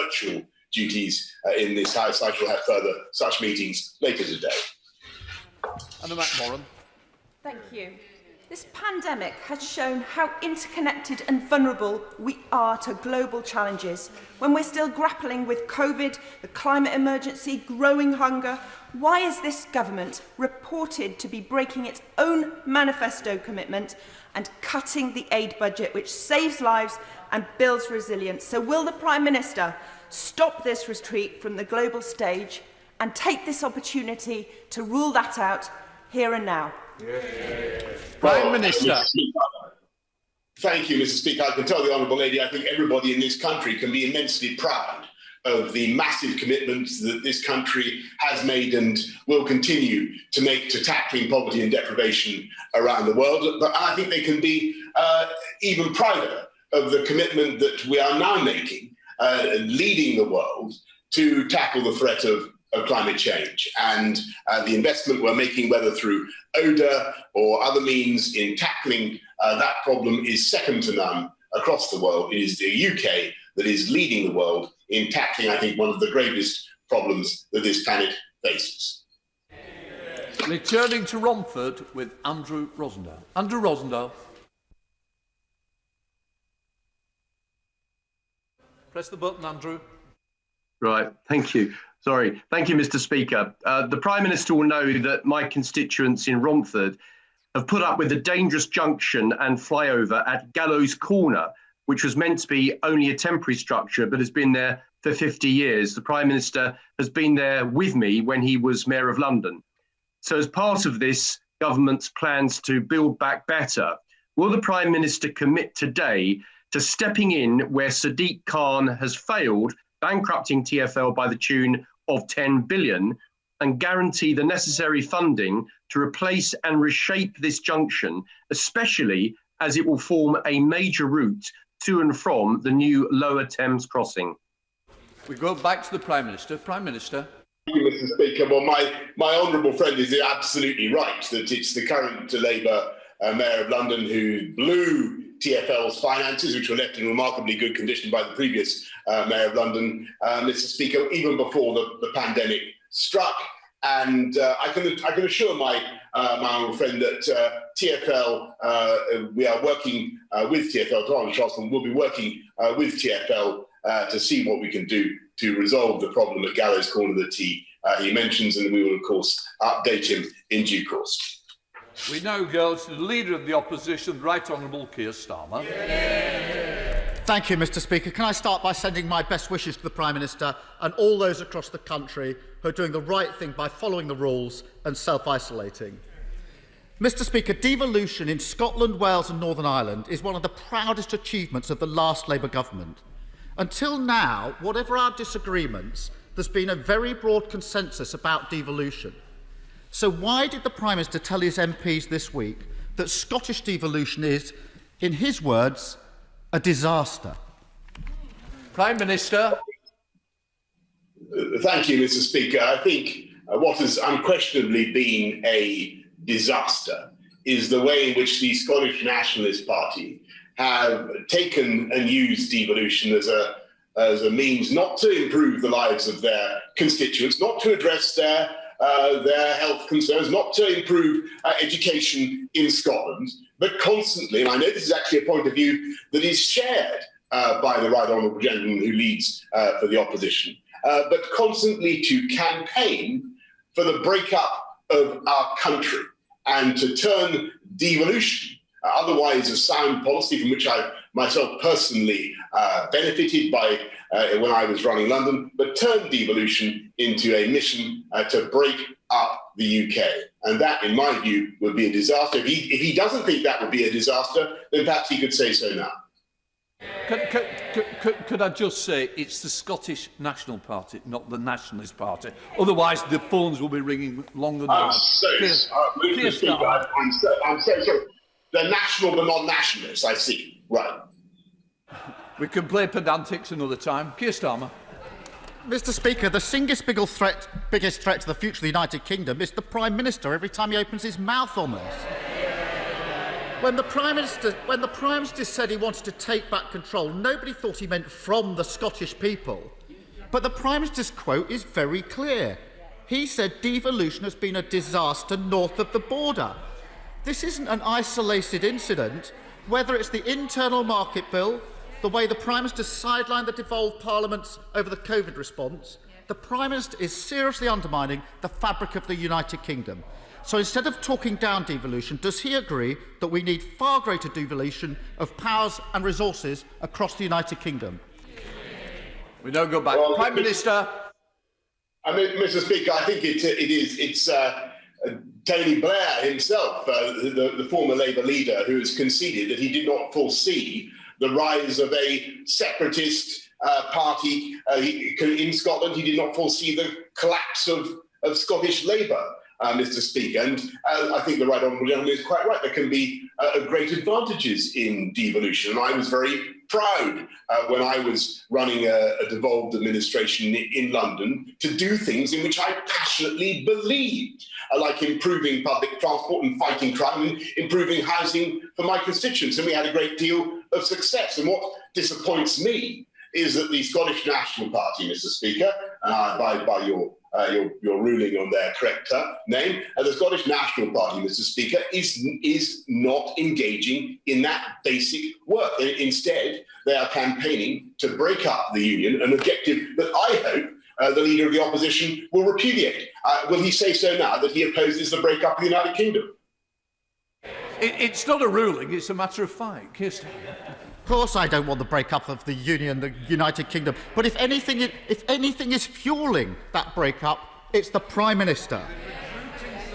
virtual duties in this House. I shall have further such meetings later today. Anna McMorran. Thank you. This pandemic has shown how interconnected and vulnerable we are to global challenges. When we're still grappling with COVID, the climate emergency, growing hunger, why is this government reported to be breaking its own manifesto commitment and cutting the aid budget, which saves lives and builds resilience? So will the Prime Minister stop this retreat from the global stage and take this opportunity to rule that out here and now? Prime Minister. Thank you, Mr. Speaker. I can tell the Honourable Lady, I think everybody in this country can be immensely proud of the massive commitments that this country has made and will continue to make to tackling poverty and deprivation around the world. But I think they can be even prouder of the commitment that we are now making, leading the world to tackle the threat of climate change. And the investment we're making, whether through ODA or other means in tackling that problem, is second to none across the world. It is the UK that is leading the world in tackling, I think, one of the gravest problems that this planet faces. Returning to Romford with Andrew Rosendale. Andrew Rosendale. Press the button, Andrew. Right, thank you. Sorry. Thank you, Mr. Speaker. The Prime Minister will know that my constituents in Romford have put up with a dangerous junction and flyover at Gallows Corner, which was meant to be only a temporary structure, but has been there for 50 years. The Prime Minister has been there with me when he was Mayor of London. So as part of this government's plans to build back better, will the Prime Minister commit today to stepping in where Sadiq Khan has failed, bankrupting TfL by the tune of 10 billion, and guarantee the necessary funding to replace and reshape this junction, especially as it will form a major route to and from the new Lower Thames crossing? We go back to the Prime Minister. Prime Minister. Thank you, Mr. Speaker. Well, my honourable friend is absolutely right that it's the current Labour Mayor of London who blew TfL's finances, which were left in remarkably good condition by the previous Mayor of London, Mr. Speaker, even before the pandemic struck. And I can assure my honourable friend that TfL, we are working with TfL, Department of Transport will be working with TfL to see what we can do to resolve the problem at Gallows Corner that he mentions, and we will, of course, update him in due course. We now go to the Leader of the Opposition, Right Honourable Keir Starmer. Thank you, Mr. Speaker. Can I start by sending my best wishes to the Prime Minister and all those across the country who are doing the right thing by following the rules and self-isolating. Mr. Speaker, devolution in Scotland, Wales and Northern Ireland is one of the proudest achievements of the last Labour government. Until now, whatever our disagreements, there's been a very broad consensus about devolution. So why did the Prime Minister tell his MPs this week that Scottish devolution is, in his words, a disaster? Prime Minister. Thank you, Mr. Speaker. I think what has unquestionably been a disaster is the way in which the Scottish Nationalist Party have taken and used devolution as a means not to improve the lives of their constituents, not to address their health concerns, not to improve education in Scotland, but constantly, and I know this is actually a point of view that is shared by the Right Honourable Gentleman who leads for the opposition, but constantly to campaign for the breakup of our country and to turn devolution, otherwise a sound policy from which I myself personally benefited by when I was running London, but turn devolution into a mission to break up the UK. And that, in my view, would be a disaster. If he doesn't think that would be a disaster, then perhaps he could say so now. Could I just say it's the Scottish National Party, not the Nationalist Party? Otherwise, the phones will be ringing longer than I'm so sorry. They're national but not nationalists, I see. Right. We can play pedantics another time. Keir Starmer. Mr. Speaker, the biggest threat to the future of the United Kingdom is the Prime Minister every time he opens his mouth on this. When the Prime Minister said he wanted to take back control, nobody thought he meant from the Scottish people. But the Prime Minister's quote is very clear. He said devolution has been a disaster north of the border. This isn't an isolated incident. Whether it's the internal market bill, the way the Prime Minister sidelined the devolved parliaments over the COVID response, the Prime Minister is seriously undermining the fabric of the United Kingdom. So instead of talking down devolution, does he agree that we need far greater devolution of powers and resources across the United Kingdom? We now go back. Prime Minister. I mean, Mr. Speaker, I think it's Tony Blair himself, the former Labour leader, who has conceded that he did not foresee the rise of a separatist party in Scotland. He did not foresee the collapse of Scottish Labour, Mr. Speaker. And I think the right honourable gentleman is quite right. There can be great advantages in devolution. And I was very proud when I was running a devolved administration in London to do things in which I passionately believed, like improving public transport and fighting crime and improving housing for my constituents. And we had a great deal of success. And what disappoints me is that the Scottish National Party, Mr. Speaker, by your ruling on their correct name, the Scottish National Party, Mr. Speaker, is not engaging in that basic work. Instead, they are campaigning to break up the union, an objective that I hope the Leader of the Opposition will repudiate. Will he say so now that he opposes the break-up of the United Kingdom? It's not a ruling, it's a matter of fact. Keir Starmer. Of course I don't want the break-up of the Union, the United Kingdom, but if anything is fuelling that break-up, it's the Prime Minister.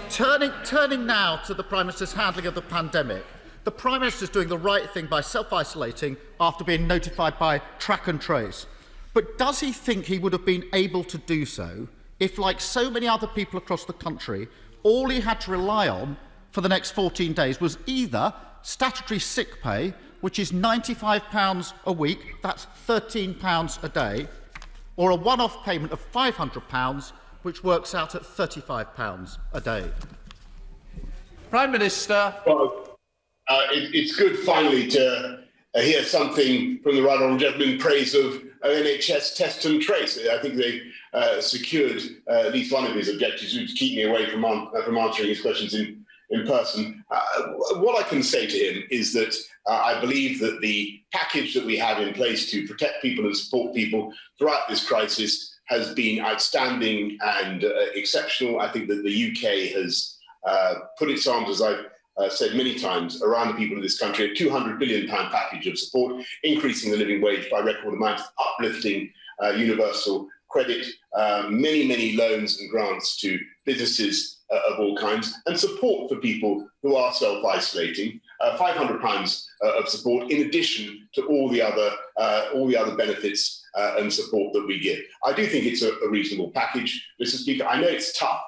Turning now to the Prime Minister's handling of the pandemic, the Prime Minister is doing the right thing by self-isolating after being notified by Track and Trace. But does he think he would have been able to do so if, like so many other people across the country, all he had to rely on for the next 14 days was either statutory sick pay, which is £95 a week, that's £13 a day, or a one-off payment of £500, which works out at £35 a day? Prime Minister. Well, it's good finally to hear something from the right honourable gentleman in praise of NHS test and trace. I think they've secured at least one of his objectives, to keep me away from answering his questions in person. What I can say to him is that I believe that the package that we have in place to protect people and support people throughout this crisis has been outstanding and exceptional. I think that the UK has put its arms, as I've said many times, around the people of this country, a £200 billion package of support, increasing the living wage by record amounts, uplifting universal credit, many loans and grants to businesses of all kinds, and support for people who are self-isolating, £500 of support in addition to all the other benefits and support that we give. I do think it's a reasonable package, Mr. Speaker. I know it's tough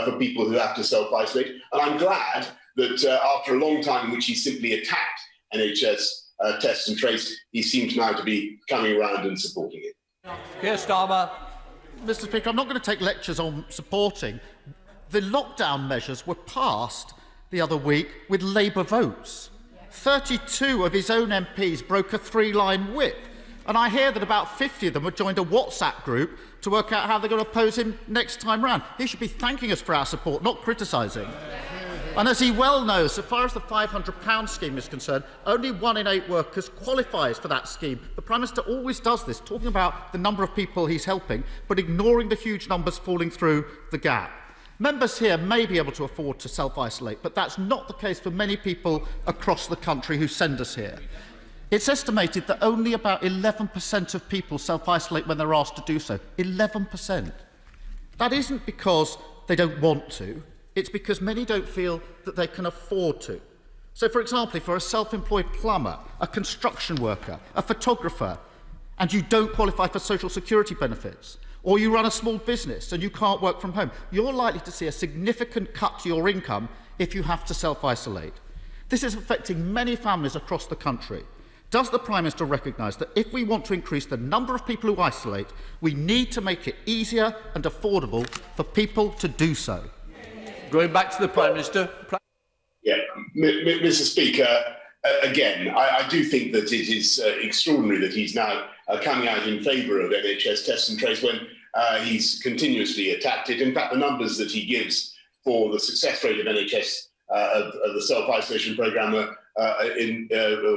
for people who have to self-isolate, and I'm glad that after a long time in which he simply attacked NHS test and trace, he seems now to be coming around and supporting it. Keir Starmer. Mr. Speaker, I'm not going to take lectures on supporting. The lockdown measures were passed the other week with Labour votes. 32 of his own MPs broke a 3-line whip. And I hear that about 50 of them have joined a WhatsApp group to work out how they're going to oppose him next time round. He should be thanking us for our support, not criticising. And as he well knows, so far as the £500 scheme is concerned, only 1 in 8 workers qualifies for that scheme. The Prime Minister always does this, talking about the number of people he's helping, but ignoring the huge numbers falling through the gap. Members here may be able to afford to self-isolate, but that's not the case for many people across the country who send us here. It's estimated that only about 11% of people self-isolate when they're asked to do so. 11%. That isn't because they don't want to, it's because many don't feel that they can afford to. So, for example, if you're a self-employed plumber, a construction worker, a photographer, and you don't qualify for social security benefits, or you run a small business and you can't work from home, you're likely to see a significant cut to your income if you have to self-isolate. This is affecting many families across the country. Does the Prime Minister recognise that if we want to increase the number of people who isolate, we need to make it easier and affordable for people to do so? Going back to the Prime Minister. Yeah, Mr. Speaker, again, I do think that it is extraordinary that he's now coming out in favour of NHS test and trace when he's continuously attacked it. In fact, the numbers that he gives for the success rate of NHS of the self-isolation programme are,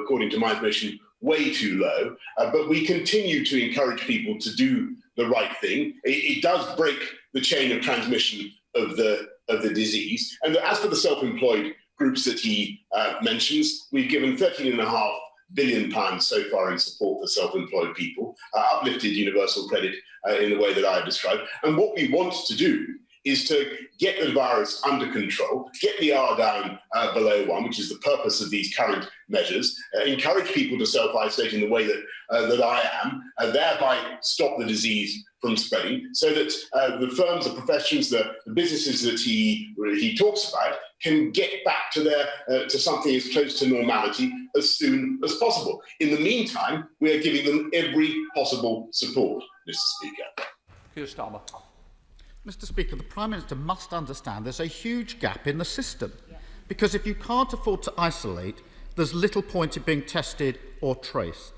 according to my information, way too low. But we continue to encourage people to do the right thing. It does break the chain of transmission of the disease. And as for the self-employed groups that he mentions, we've given £13.5 billion so far in support for self-employed people, uplifted universal credit in the way that I have described. And what we want to do is to get the virus under control, get the R down below 1, which is the purpose of these current measures, encourage people to self-isolate in the way that I am, thereby stop the disease from spreading, so that the firms, the professions, the businesses that he talks about can get back to something as close to normality as soon as possible. In the meantime, we are giving them every possible support, Mr. Speaker. Keir Starmer. Mr. Speaker, the Prime Minister must understand there's a huge gap in the system, because if you can't afford to isolate, there's little point in being tested or traced.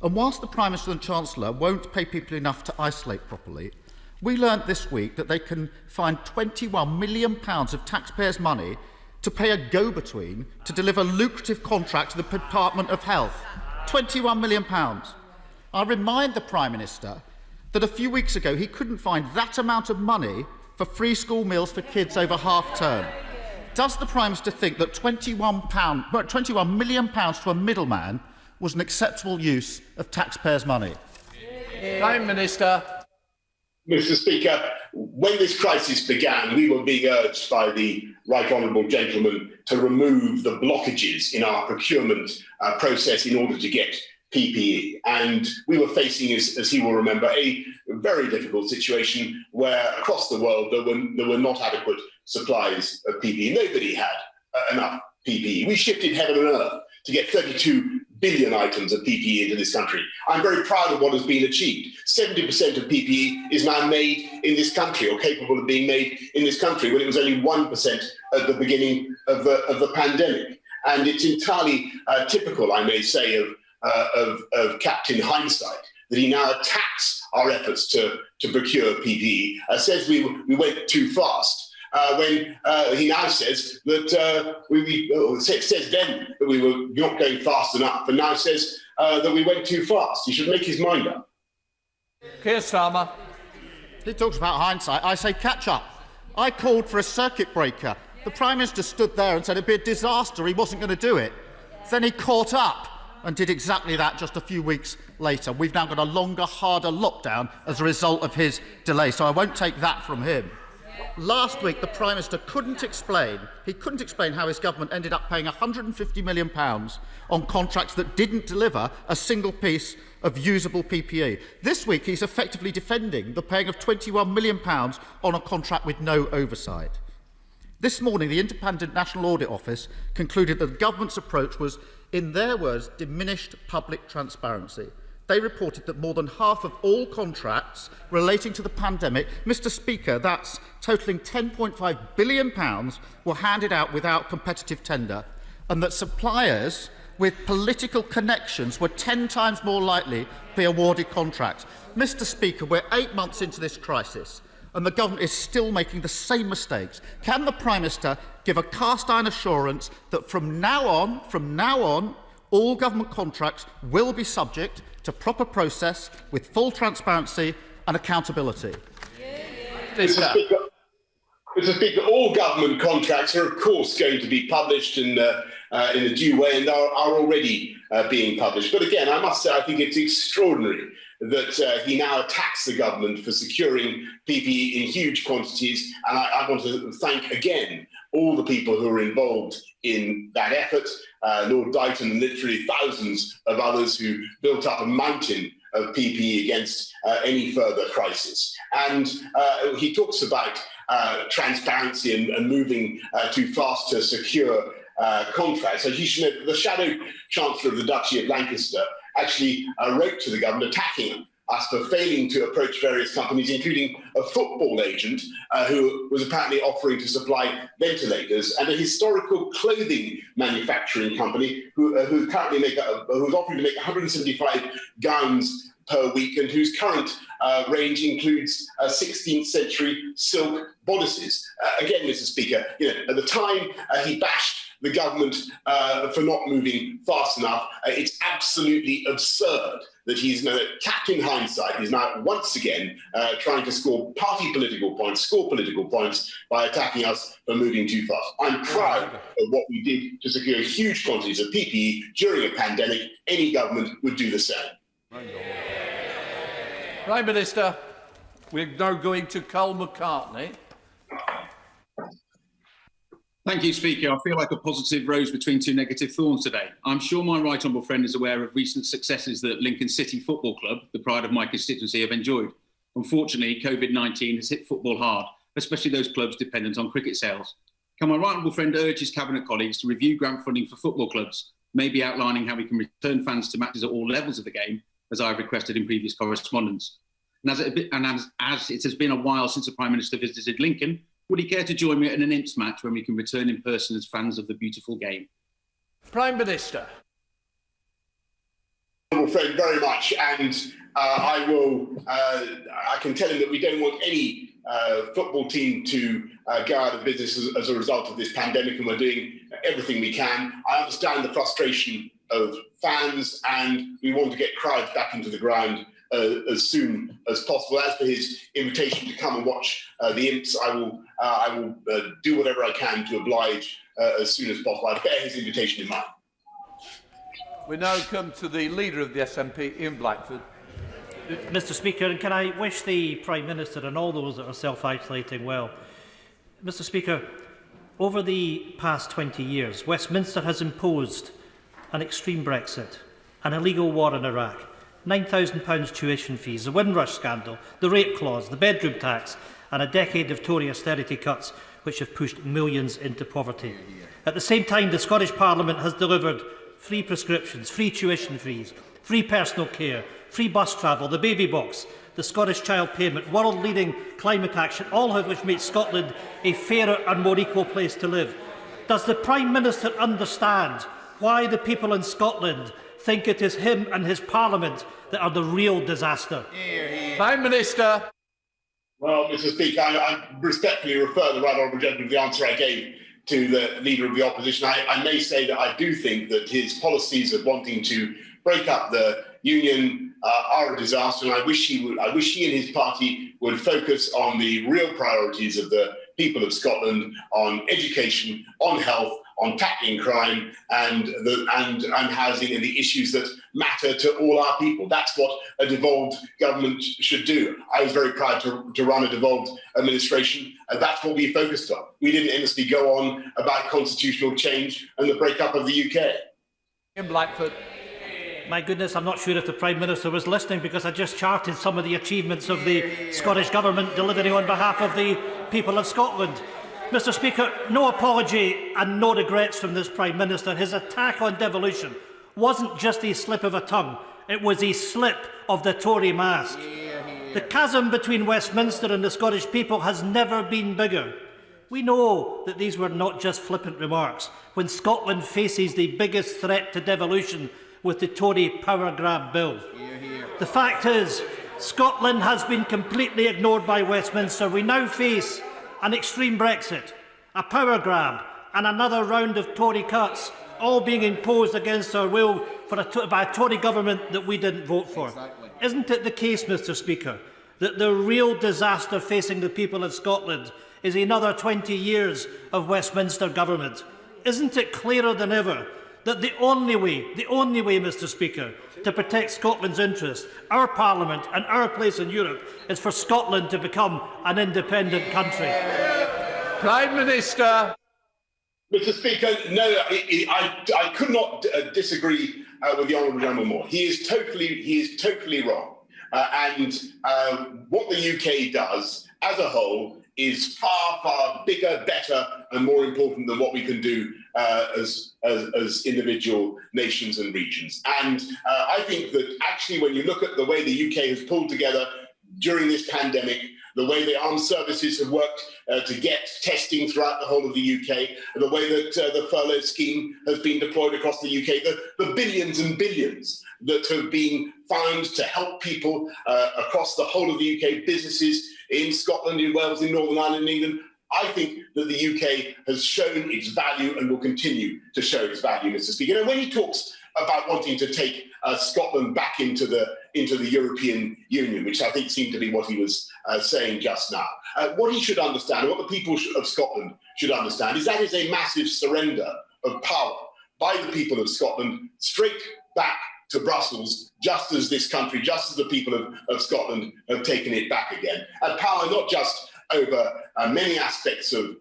And whilst the Prime Minister and Chancellor won't pay people enough to isolate properly, we learnt this week that they can find £21 million of taxpayers' money to pay a go-between to deliver lucrative contract to the Department of Health. £21 million. I remind the Prime Minister that a few weeks ago he couldn't find that amount of money for free school meals for kids over half-term. Does the Prime Minister think that £21 million to a middleman was an acceptable use of taxpayers' money? Prime Minister. Mr. Speaker, when this crisis began, we were being urged by the Right Honourable Gentleman to remove the blockages in our procurement process in order to get PPE. And we were facing, as he will remember, a very difficult situation where across the world there were not adequate supplies of PPE. Nobody had enough PPE. We shifted heaven and earth to get 32 billion items of PPE into this country. I'm very proud of what has been achieved. 70% of PPE is now made in this country, or capable of being made in this country, when it was only 1% at the beginning of the pandemic. And it's entirely typical, I may say, of Captain Hindsight, that he now attacks our efforts to procure PPE, says we went too fast, when he now says that says then that we were not going fast enough, and now says that we went too fast. He should make his mind up. Keir Starmer. He talks about hindsight. I say catch up. I called for a circuit breaker. The Prime Minister stood there and said it'd be a disaster. He wasn't going to do it. Then he caught up and did exactly that just a few weeks later. We've now got a longer, harder lockdown as a result of his delay, so I won't take that from him. Last week, the Prime Minister couldn't explain how his government ended up paying £150 million on contracts that didn't deliver a single piece of usable PPE. This week, he's effectively defending the paying of £21 million on a contract with no oversight. This morning, the Independent National Audit Office concluded that the government's approach was, in their words, diminished public transparency. They reported that more than half of all contracts relating to the pandemic, Mr. Speaker, that's totalling £10.5 billion, were handed out without competitive tender, and that suppliers with political connections were 10 times more likely to be awarded contracts. Mr. Speaker, we're 8 months into this crisis, and the government is still making the same mistakes. Can the Prime Minister give a cast-iron assurance that from now on, all government contracts will be subject to proper process with full transparency and accountability? Mr. Speaker, all government contracts are, of course, going to be published in a due way and are already being published. But again, I must say, I think it's extraordinary that he now attacks the government for securing PPE in huge quantities. And I want to thank again all the people who are involved in that effort, Lord Dighton and literally thousands of others who built up a mountain of PPE against any further crisis. And he talks about transparency and moving too fast to secure contracts. So he should know that the Shadow Chancellor of the Duchy of Lancaster actually wrote to the government attacking him. us for failing to approach various companies, including a football agent who was apparently offering to supply ventilators, and a historical clothing manufacturing company who's offering to make 175 gowns per week, and whose current range includes 16th century silk bodices. Again, Mr. Speaker, at the time he bashed the government for not moving fast enough. It's absolutely absurd that he's now, capped in hindsight, he's now once again trying to score political points by attacking us for moving too fast. I'm proud of what we did to secure huge quantities of PPE during a pandemic. Any government would do the same. Prime Minister, we're now going to Carl McCartney. Thank you, Speaker. I feel like a positive rose between two negative thorns today. I'm sure my right honourable friend is aware of recent successes that Lincoln City Football Club, the pride of my constituency, have enjoyed. Unfortunately, COVID-19 has hit football hard, especially those clubs dependent on cricket sales. Can my right honourable friend urge his Cabinet colleagues to review grant funding for football clubs, maybe outlining how we can return fans to matches at all levels of the game, as I've requested in previous correspondence? And as it has been a while since the Prime Minister visited Lincoln, would he care to join me at an Imps match when we can return in person as fans of the beautiful game? Prime Minister. Thank you very much, and I can tell him that we don't want any football team to go out of business as a result of this pandemic, and we're doing everything we can. I understand the frustration of fans, and we want to get crowds back into the ground as soon as possible. As for his invitation to come and watch the Imps, I will do whatever I can to oblige as soon as possible. I bear his invitation in mind. We now come to the Leader of the SNP, Ian Blackford. Mr. Speaker, can I wish the Prime Minister and all those that are self-isolating well. Mr. Speaker, over the past 20 years, Westminster has imposed an extreme Brexit, an illegal war in Iraq, £9,000 tuition fees, the Windrush scandal, the rape clause, the bedroom tax, and a decade of Tory austerity cuts which have pushed millions into poverty. At the same time, the Scottish Parliament has delivered free prescriptions, free tuition fees, free personal care, free bus travel, the baby box, the Scottish Child Payment, world-leading climate action, all of which makes Scotland a fairer and more equal place to live. Does the Prime Minister understand why the people in Scotland think it is him and his Parliament that are the real disaster? Prime Minister. Well, Mr. Speaker, I respectfully refer the right honourable gentleman to the answer I gave to the Leader of the Opposition. I may say that I do think that his policies of wanting to break up the Union are a disaster, and I wish he and his party would focus on the real priorities of the people of Scotland, on education, on health, on tackling crime and housing and the issues that matter to all our people. That's what a devolved government should do. I was very proud to run a devolved administration, and that's what we focused on. We didn't endlessly go on about constitutional change and the breakup of the UK. In Blackford. My goodness, I'm not sure if the Prime Minister was listening, because I just charted some of the achievements of the Scottish Government delivering on behalf of the people of Scotland. Mr. Speaker, no apology and no regrets from this Prime Minister. His attack on devolution wasn't just a slip of a tongue, it was a slip of the Tory mask. The chasm between Westminster and the Scottish people has never been bigger. We know that these were not just flippant remarks when Scotland faces the biggest threat to devolution with the Tory power grab bill. The fact is, Scotland has been completely ignored by Westminster. We now face an extreme Brexit, a power grab, and another round of Tory cuts, all being imposed against our will by a Tory government that we didn't vote for. Exactly. Isn't it the case, Mr. Speaker, that the real disaster facing the people of Scotland is another 20 years of Westminster government? Isn't it clearer than ever that the only way, Mr. Speaker, to protect Scotland's interests, our Parliament and our place in Europe, is for Scotland to become an independent country? Prime Minister. Mr. Speaker, no, I could not disagree with the Honourable Gentleman more. He is totally wrong. And what the UK does as a whole is far, far bigger, better, and more important than what we can do as individual nations and regions. And I think that actually when you look at the way the UK has pulled together during this pandemic, the way the armed services have worked to get testing throughout the whole of the UK, and the way that the furlough scheme has been deployed across the UK, the billions and billions that have been found to help people across the whole of the UK, businesses in Scotland, in Wales, in Northern Ireland, in England. I think that the UK has shown its value and will continue to show its value, Mr. Speaker. And when he talks about wanting to take Scotland back into the European Union, which I think seemed to be what he was saying just now, what he should understand, what the people of Scotland should understand, is that is a massive surrender of power by the people of Scotland straight back to Brussels, just as this country, just as the people of Scotland have taken it back again. And power not just over many aspects of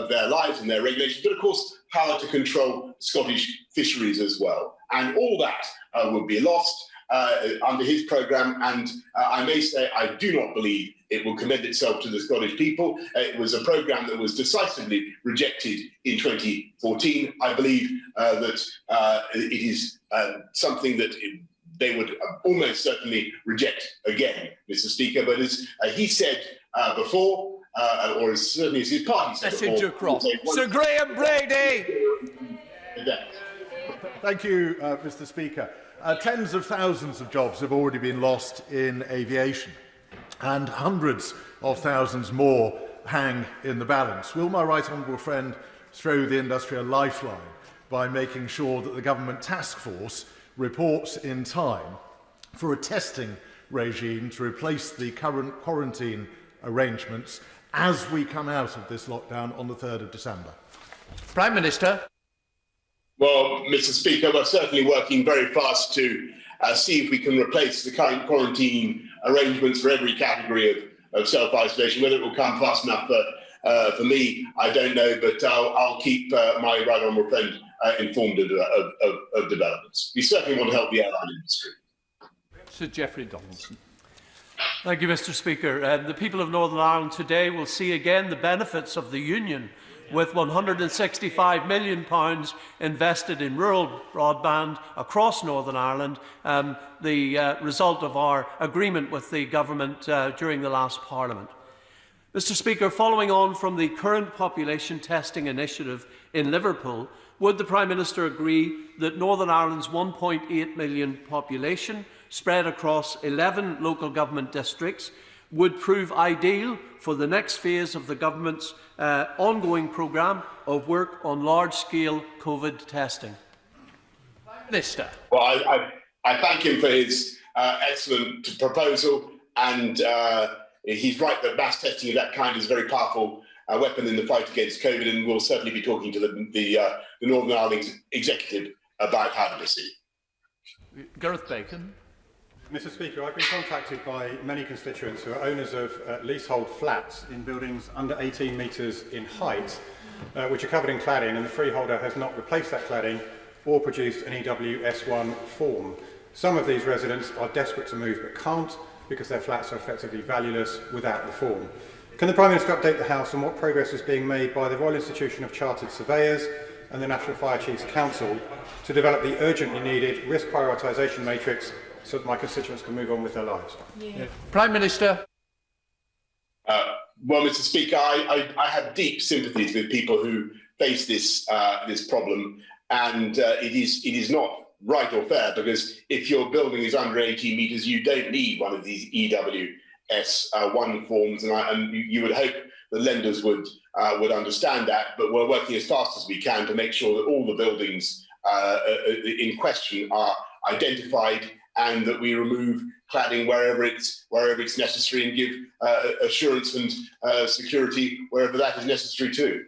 their lives and their regulations, but of course power to control Scottish fisheries as well. And all that would be lost under his programme, and I may say I do not believe it will commend itself to the Scottish people. It was a programme that was decisively rejected in 2014. I believe that it is something that they would almost certainly reject again, Mr. Speaker. But as he said before, or as certainly as his party said before, Sir Graham Brady. Thank you, Mr. Speaker. Tens of thousands of jobs have already been lost in aviation, and hundreds of thousands more hang in the balance. Will my right honourable friend throw the industry a lifeline by making sure that the government task force reports in time for a testing regime to replace the current quarantine arrangements as we come out of this lockdown on the 3rd of December? Prime Minister. Well, Mr. Speaker, we're certainly working very fast to see if we can replace the current quarantine arrangements for every category of self-isolation. Whether it will come fast enough for me, I don't know, but I'll keep my right honourable friend informed of developments. We certainly want to help the airline industry. Sir Geoffrey Donaldson. Thank you, Mr. Speaker. The people of Northern Ireland today will see again the benefits of the Union, with £165 million invested in rural broadband across Northern Ireland, the result of our agreement with the government during the last Parliament. Mr. Speaker, following on from the current population testing initiative in Liverpool, would the Prime Minister agree that Northern Ireland's 1.8 million population, spread across 11 local government districts, would prove ideal for the next phase of the government's ongoing programme of work on large-scale COVID testing? Minister. Well, I thank him for his excellent proposal, and he's right that mass testing of that kind is a very powerful weapon in the fight against COVID, and we'll certainly be talking to the Northern Ireland Executive about how to proceed. Gareth Bacon. Mr. Speaker, I've been contacted by many constituents who are owners of leasehold flats in buildings under 18 metres in height, which are covered in cladding, and the freeholder has not replaced that cladding or produced an EWS1 form. Some of these residents are desperate to move but can't because their flats are effectively valueless without the form. Can the Prime Minister update the House on what progress is being made by the Royal Institution of Chartered Surveyors and the National Fire Chiefs Council to develop the urgently needed risk prioritisation matrix so that my constituents can move on with their lives? Prime Minister. Well, Mr. Speaker, I have deep sympathies with people who face this problem, and it is not right or fair, because if your building is under 18 metres, you don't need one of these EWS1 forms, and you would hope the lenders would understand that. But we're working as fast as we can to make sure that all the buildings in question are identified, and that we remove cladding wherever it's necessary, and give assurance and security wherever that is necessary too.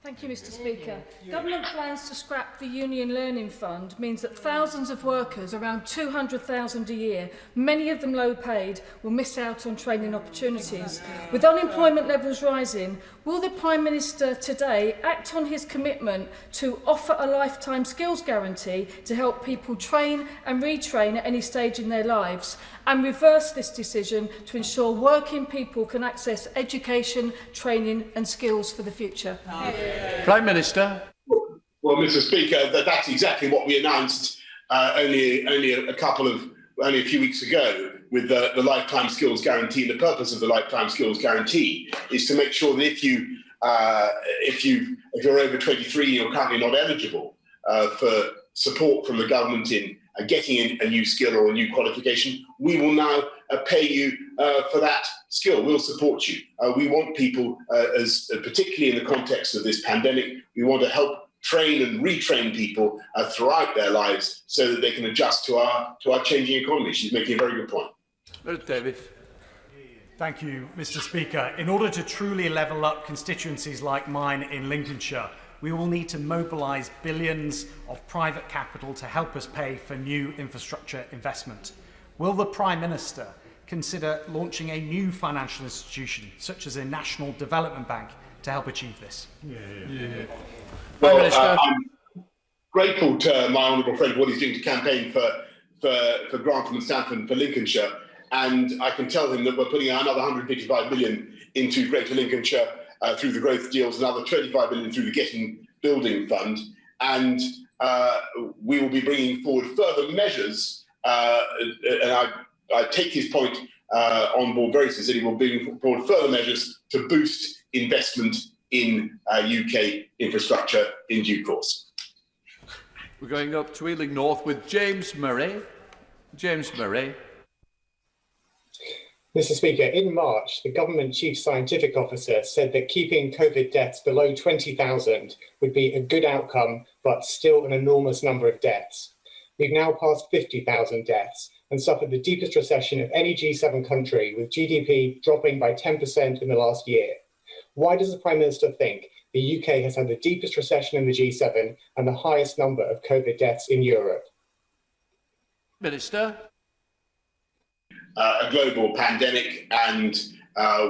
Thank you, Mr. Speaker. Government plans to scrap the Union Learning Fund means that thousands of workers, around 200,000 a year, many of them low paid, will miss out on training opportunities. With unemployment levels rising, will the Prime Minister today act on his commitment to offer a lifetime skills guarantee to help people train and retrain at any stage in their lives? and reverse this decision to ensure working people can access education, training and skills for the future? Prime Minister. Well, Mr. Speaker, that's exactly what we announced only a few weeks ago with the Lifetime Skills Guarantee. And the purpose of the Lifetime Skills Guarantee is to make sure that if you're over 23, you're currently not eligible for support from the government in getting a new skill or a new qualification, we will now pay you for that skill. We'll support you. We want people, particularly in the context of this pandemic, we want to help train and retrain people throughout their lives so that they can adjust to our changing economy. She's making a very good point. David. Thank you, Mr. Speaker. In order to truly level up constituencies like mine in Lincolnshire, we will need to mobilise billions of private capital to help us pay for new infrastructure investment. Will the Prime Minister consider launching a new financial institution, such as a National Development Bank, to help achieve this? Well, I'm grateful to my honourable friend for what he's doing to campaign for Grantham and Stanford for Lincolnshire, and I can tell him that we're putting another 155 million into Greater Lincolnshire through the growth deals, another 25 million through the Getting Building Fund, and we will be bringing forward further measures. And I take his point on board very sincerely. We'll bring forward further measures to boost investment in UK infrastructure in due course. We're going up to Ealing North with James Murray. James Murray. Mr. Speaker, in March, the Government Chief Scientific Officer said that keeping COVID deaths below 20,000 would be a good outcome, but still an enormous number of deaths. We've now passed 50,000 deaths and suffered the deepest recession of any G7 country, with GDP dropping by 10% in the last year. Why does the Prime Minister think the UK has had the deepest recession in the G7 and the highest number of COVID deaths in Europe? Minister. A global pandemic, and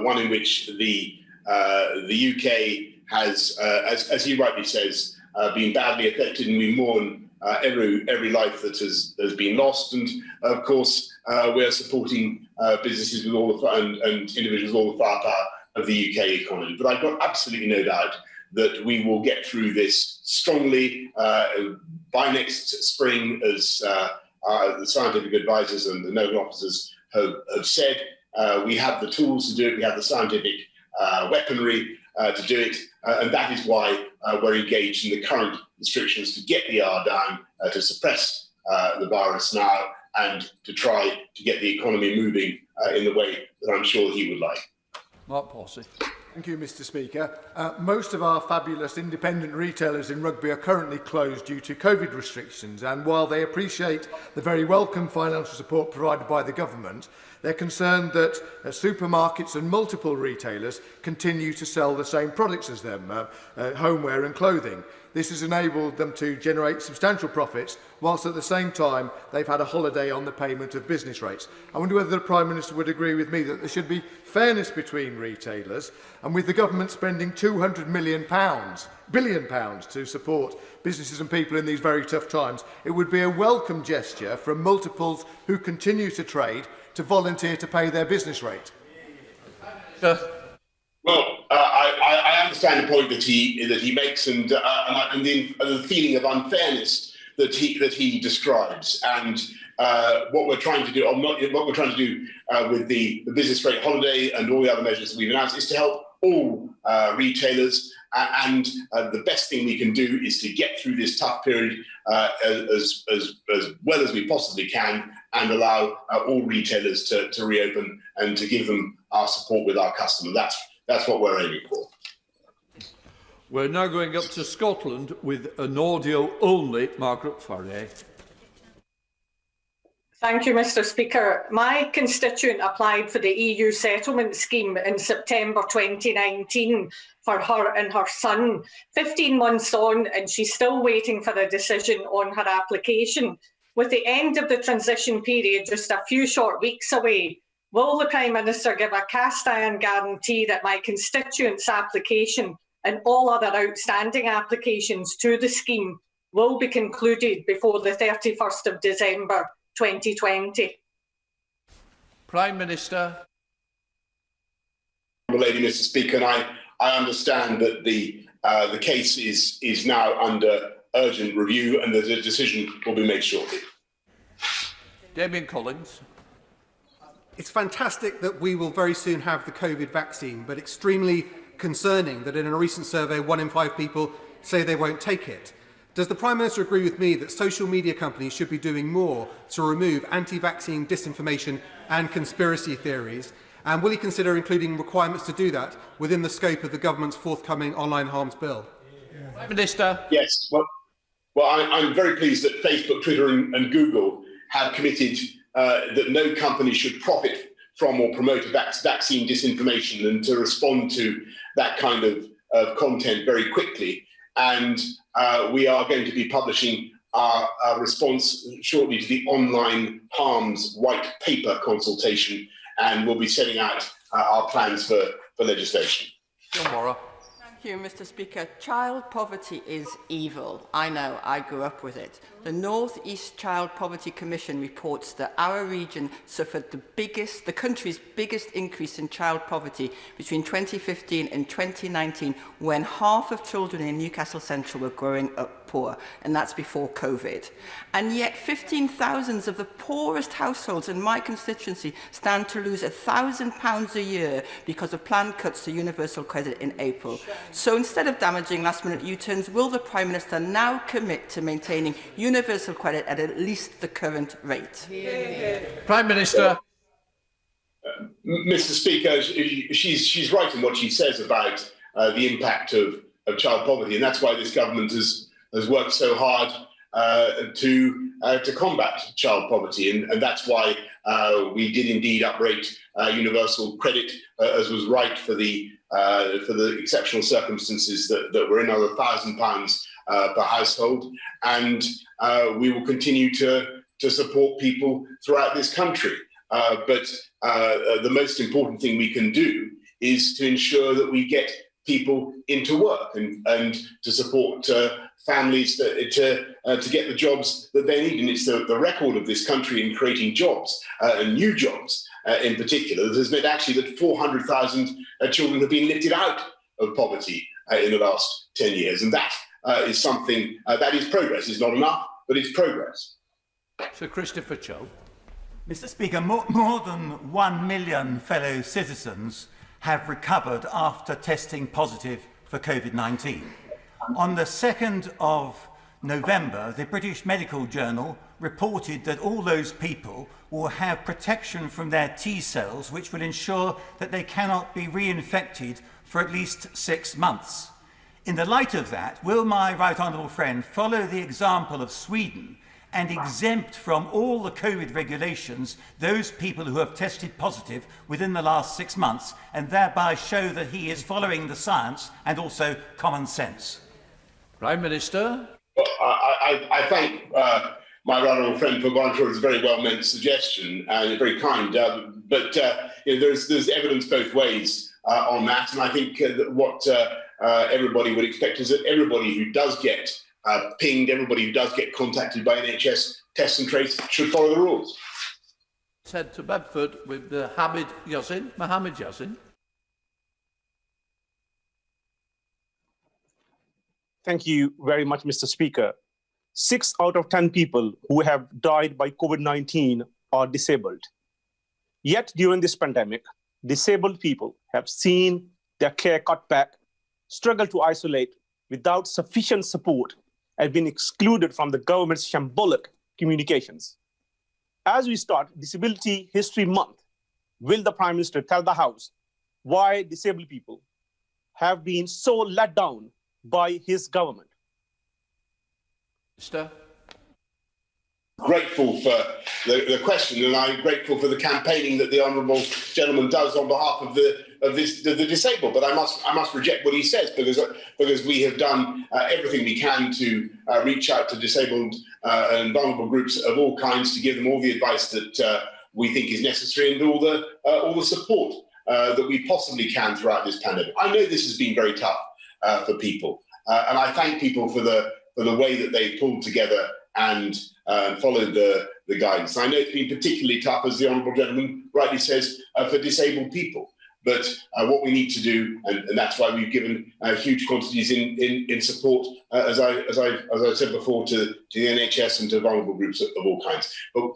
one in which the UK has, as he rightly says, been badly affected, and we mourn every life that has been lost. And of course, we're supporting businesses with all the and individuals with all the firepower of the UK economy. But I've got absolutely no doubt that we will get through this strongly by next spring, as the scientific advisors and the nodal officers have said. We have the tools to do it. We have the scientific weaponry to do it. And that is why we're engaged in the current restrictions to get the R down, to suppress the virus now, and to try to get the economy moving in the way that I'm sure he would like. Mark Porsey. Thank you, Mr. Speaker. Most of our fabulous independent retailers in Rugby are currently closed due to COVID restrictions, and while they appreciate the very welcome financial support provided by the government, they're concerned that supermarkets and multiple retailers continue to sell the same products as them, homeware and clothing. This has enabled them to generate substantial profits, whilst at the same time they've had a holiday on the payment of business rates. I wonder whether the Prime Minister would agree with me that there should be fairness between retailers, and with the government spending £200 billion to support businesses and people in these very tough times, it would be a welcome gesture from multiples who continue to trade to volunteer to pay their business rate. Well, I understand the point that he makes, and the feeling of unfairness that he describes, and what we're trying to do, with the business rate holiday and all the other measures that we've announced, is to help all retailers. And the best thing we can do is to get through this tough period as well as we possibly can, and allow all retailers to reopen and to give them our support with our customers. That's what we're aiming for. We're now going up to Scotland with an audio-only Margaret Farrier. Thank you, Mr. Speaker. My constituent applied for the EU settlement scheme in September 2019 for her and her son. 15 months on, and she's still waiting for a decision on her application. With the end of the transition period just a few short weeks away, will the Prime Minister give a cast-iron guarantee that my constituent's application and all other outstanding applications to the scheme will be concluded before the 31st of December 2020? Prime Minister. Lady, Mr. Speaker, and I understand that the case is now under urgent review and that a decision will be made shortly. Damien Collins. It's fantastic that we will very soon have the COVID vaccine, but extremely concerning that in a recent survey, 1 in 5 people say they won't take it. Does the Prime Minister agree with me that social media companies should be doing more to remove anti-vaccine disinformation and conspiracy theories? And will he consider including requirements to do that within the scope of the government's forthcoming online harms bill? Prime Minister. Yes. Well, I'm very pleased that Facebook, Twitter and Google have committed that no company should profit from or promote vaccine disinformation and to respond to that kind of content very quickly. And we are going to be publishing our response shortly to the online harms white paper consultation, and we'll be setting out our plans for legislation. John Morrow. Thank you, Mr. Speaker. Child poverty is evil. I know, I grew up with it. The North East Child Poverty Commission reports that our region suffered the country's biggest increase in child poverty between 2015 and 2019, when half of children in Newcastle Central were growing up poor, and that's before COVID. And yet 15,000 of the poorest households in my constituency stand to lose £1,000 a year because of planned cuts to universal credit in April. So instead of damaging last-minute U-turns, will the Prime Minister now commit to maintaining universal credit at least the current rate? Prime Minister. Mr. Speaker, she's right in what she says about the impact of child poverty, and that's why this government has worked so hard to combat child poverty, and that's why we did indeed uprate universal credit as was right for the exceptional circumstances that were in, over £1,000 per household, and we will continue to support people throughout this country. But the most important thing we can do is to ensure that we get people into work and to support families to get the jobs that they need. And it's the record of this country in creating jobs, and new jobs in particular, that has meant actually that 400,000 children have been lifted out of poverty in the last 10 years. And that is something, that is progress. It's not enough, but it's progress. Sir Christopher Cho. Mr. Speaker, more than 1 million fellow citizens have recovered after testing positive for COVID-19. On the 2nd of November, the British Medical Journal reported that all those people will have protection from their T cells, which will ensure that they cannot be reinfected for at least 6 months. In the light of that, will my right honourable friend follow the example of Sweden and exempt from all the COVID regulations those people who have tested positive within the last 6 months, and thereby show that he is following the science and also common sense? Prime Minister. Well, I thank my right honourable friend for going through his very well-meant suggestion, and very kind. But there's evidence both ways on that, and I think that what everybody would expect is that everybody who does get pinged, everybody who does get contacted by NHS Test and Trace should follow the rules. Head to Bedford with Mohammed Yassin. Thank you very much, Mr. Speaker. 6 out of 10 people who have died by COVID-19 are disabled. Yet during this pandemic, disabled people have seen their care cut back, struggle to isolate without sufficient support, and been excluded from the government's shambolic communications. As we start Disability History Month, will the Prime Minister tell the House why disabled people have been so let down by his government? Mr. Grateful for the question, and I'm grateful for the campaigning that the honourable gentleman does on behalf of the disabled. But I must reject what he says, because we have done everything we can to reach out to disabled and vulnerable groups of all kinds, to give them all the advice that we think is necessary, and all the support that we possibly can throughout this pandemic. I know this has been very tough for people, and I thank people for the way that they pulled together and followed the the guidance. I know it's been particularly tough, as the Honourable Gentleman rightly says, for disabled people. But what we need to do, and that's why we've given huge quantities in support, as I said before, to the NHS and to vulnerable groups of all kinds. But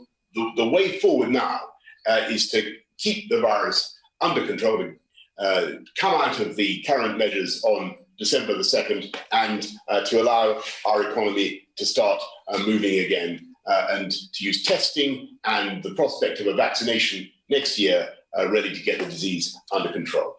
the way forward now is to keep the virus under control, come out of the current measures on December the 2nd, and to allow our economy to start moving again, and to use testing and the prospect of a vaccination next year ready to get the disease under control.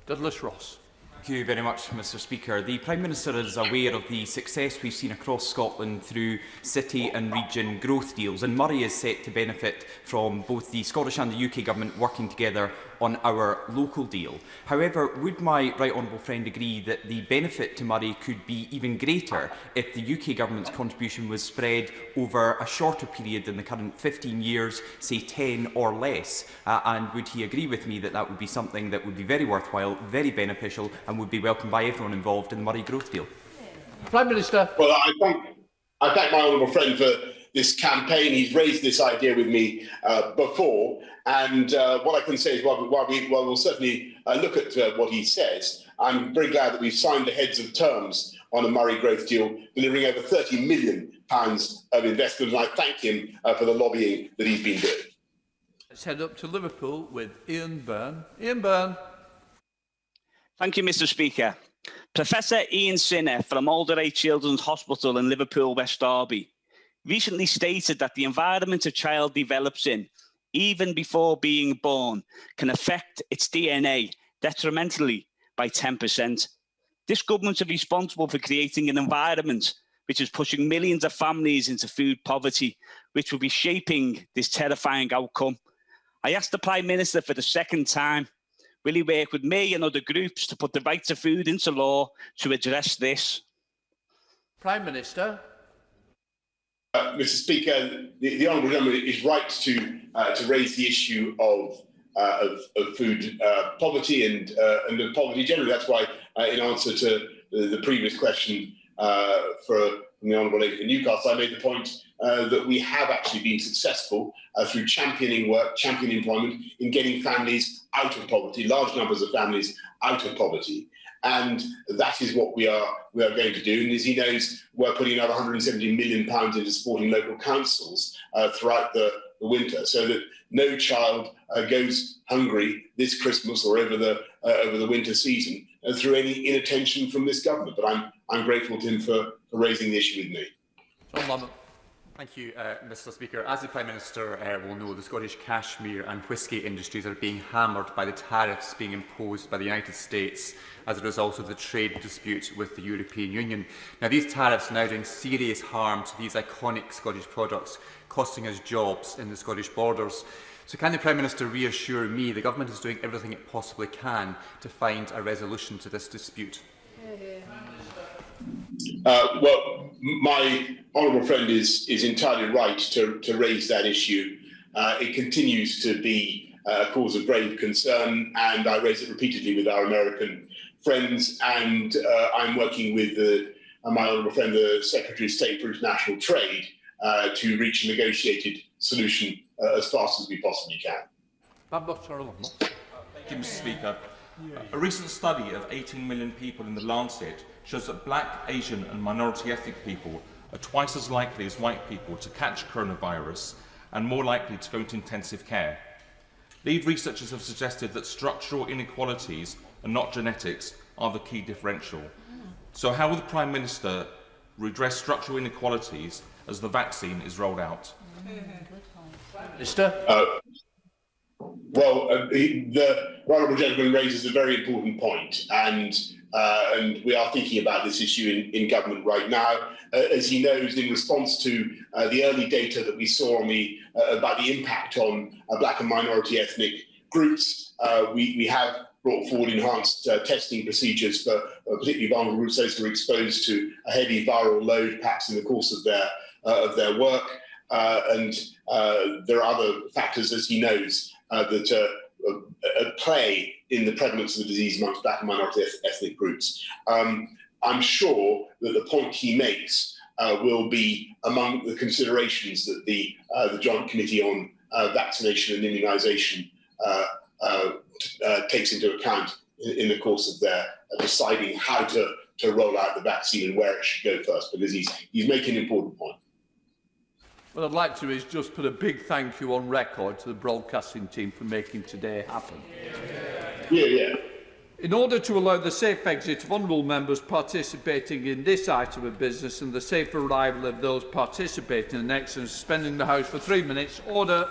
Douglas Ross. Thank you very much, Mr Speaker. The Prime Minister is aware of the success we've seen across Scotland through city and region growth deals, and Moray is set to benefit from both the Scottish and the UK Government working together on our local deal. However, would my right honourable friend agree that the benefit to Moray could be even greater if the UK Government's contribution was spread over a shorter period than the current 15 years, say 10 or less? And would he agree with me that that would be something that would be very worthwhile, very beneficial, and would be welcomed by everyone involved in the Moray growth deal? Prime Minister. Well, I thank my honourable friend for this campaign. He's raised this idea with me before, and what I can say is while we'll certainly look at what he says, I'm very glad that we've signed the heads of terms on a Moray growth deal, delivering over £30 million of investment, and I thank him for the lobbying that he's been doing. Let's head up to Liverpool with Ian Byrne. Ian Byrne. Thank you, Mr Speaker. Professor Ian Sinner from Alderey Children's Hospital in Liverpool, West Derby, recently stated that the environment a child develops in, even before being born, can affect its DNA detrimentally by 10%. This government is responsible for creating an environment which is pushing millions of families into food poverty, which will be shaping this terrifying outcome. I asked the Prime Minister for the second time, will he work with me and other groups to put the right to food into law to address this? Prime Minister. Mr Speaker, the Honourable Gentleman is right to raise the issue of food poverty and of poverty generally. That's why, in answer to the previous question from the Honourable Lady from Newcastle, I made the point that we have actually been successful through championing work, championing employment, in getting families out of poverty, large numbers of families out of poverty. And that is what we are going to do. And as he knows, we're putting another £170 million into supporting local councils throughout the winter, so that no child goes hungry this Christmas or over the winter season through any inattention from this government. But I'm grateful to him for raising the issue with me. John Lamont. Thank you, Mr Speaker. As the Prime Minister will know, the Scottish cashmere and whisky industries are being hammered by the tariffs being imposed by the United States as a result of the trade dispute with the European Union. Now, these tariffs are now doing serious harm to these iconic Scottish products, costing us jobs in the Scottish borders. So can the Prime Minister reassure me the Government is doing everything it possibly can to find a resolution to this dispute? Well, my honourable friend is entirely right to raise that issue. It continues to be a cause of grave concern, and I raise it repeatedly with our American friends, and I'm working with my honourable friend, the Secretary of State for International Trade, to reach a negotiated solution as fast as we possibly can. Thank you, Mr Speaker. A recent study of 18 million people in The Lancet shows that black, Asian and minority ethnic people are twice as likely as white people to catch coronavirus and more likely to go into intensive care. Lead researchers have suggested that structural inequalities and not genetics are the key differential. So how will the Prime Minister redress structural inequalities as the vaccine is rolled out? Minister? Well, the Honourable Gentleman raises a very important point, and we are thinking about this issue in government right now. As he knows, in response to the early data that we saw on about the impact on black and minority ethnic groups, we have brought forward enhanced testing procedures for particularly vulnerable groups, those who are exposed to a heavy viral load, perhaps in the course of their work. And there are other factors, as he knows, that play in the prevalence of the disease amongst black and minority ethnic groups. I'm sure that the point he makes will be among the considerations that the Joint Committee on Vaccination and Immunisation takes into account in the course of their deciding how to roll out the vaccine and where it should go first, because he's making an important point. What I'd like to is just put a big thank you on record to the broadcasting team for making today happen. Yeah. In order to allow the safe exit of honourable members participating in this item of business and the safe arrival of those participating in the next, and suspending the House for 3 minutes, order.